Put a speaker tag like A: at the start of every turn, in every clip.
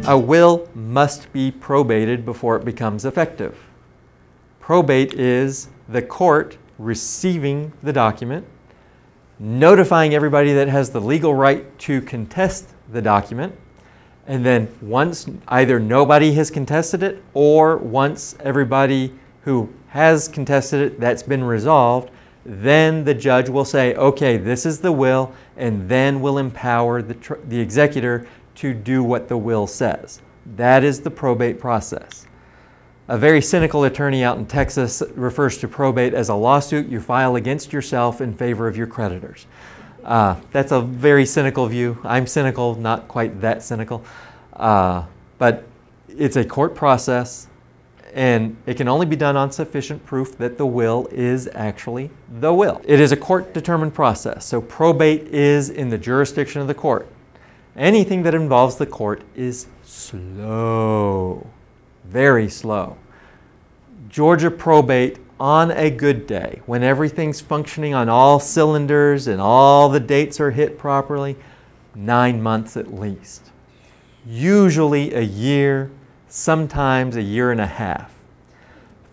A: A will must be probated before it becomes effective. Probate is the court receiving the document, notifying everybody that has the legal right to contest the document, and then once either nobody has contested it or once everybody who has contested it, that's been resolved, then the judge will say, okay, this is the will, and then will empower the executor to do what the will says. That is the probate process. A very cynical attorney out in Texas refers to probate as a lawsuit you file against yourself in favor of your creditors. That's a very cynical view. I'm cynical, not quite that cynical. But it's a court process, and it can only be done on sufficient proof that the will is actually the will. It is a court-determined process, so probate is in the jurisdiction of the court. Anything that involves the court is slow, very slow. Georgia probate on a good day, when everything's functioning on all cylinders and all the dates are hit properly, 9 months at least. Usually a year, sometimes a year and a half.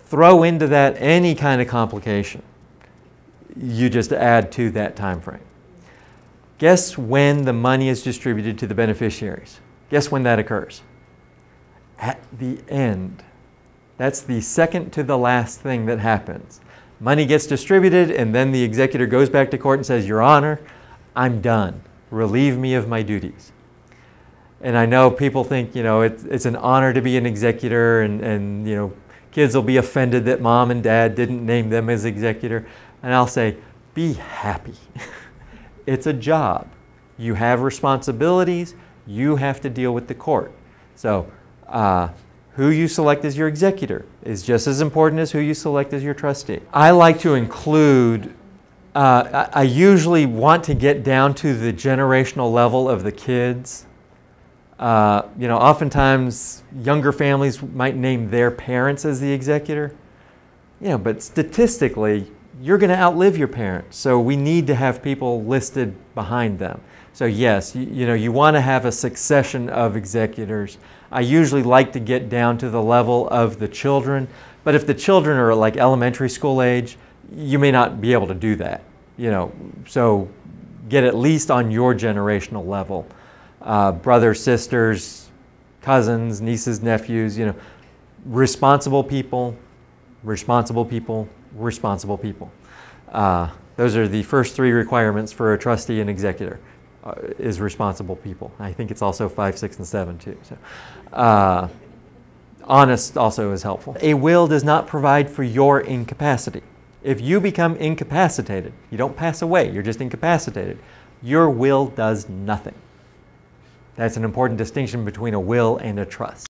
A: Throw into that any kind of complication, you just add to that time frame. Guess when the money is distributed to the beneficiaries? Guess when that occurs? At the end. That's the second to the last thing that happens. Money gets distributed, and then the executor goes back to court and says, Your Honor, I'm done. Relieve me of my duties. And I know people think, you know, it's an honor to be an executor, and you know, kids will be offended that mom and dad didn't name them as executor. And I'll say, be happy. It's a job. You have responsibilities. You have to deal with the court. So who you select as your executor is just as important as who you select as your trustee. I like to include, I usually want to get down to the generational level of the kids. You know, oftentimes younger families might name their parents as the executor. You know, but statistically, you're going to outlive your parents, so we need to have people listed behind them. So yes, you know, you want to have a succession of executors. I usually like to get down to the level of the children, but if the children are like elementary school age, you may not be able to do that. You know, so get at least on your generational level. Brothers, sisters, cousins, nieces, nephews, you know, responsible people, responsible people, responsible people. Those are the first 3 requirements for a trustee and executor, is responsible people. I think it's also 5, 6, and 7 too. So, honest also is helpful. A will does not provide for your incapacity. If you become incapacitated, you don't pass away, you're just incapacitated, your will does nothing. That's an important distinction between a will and a trust.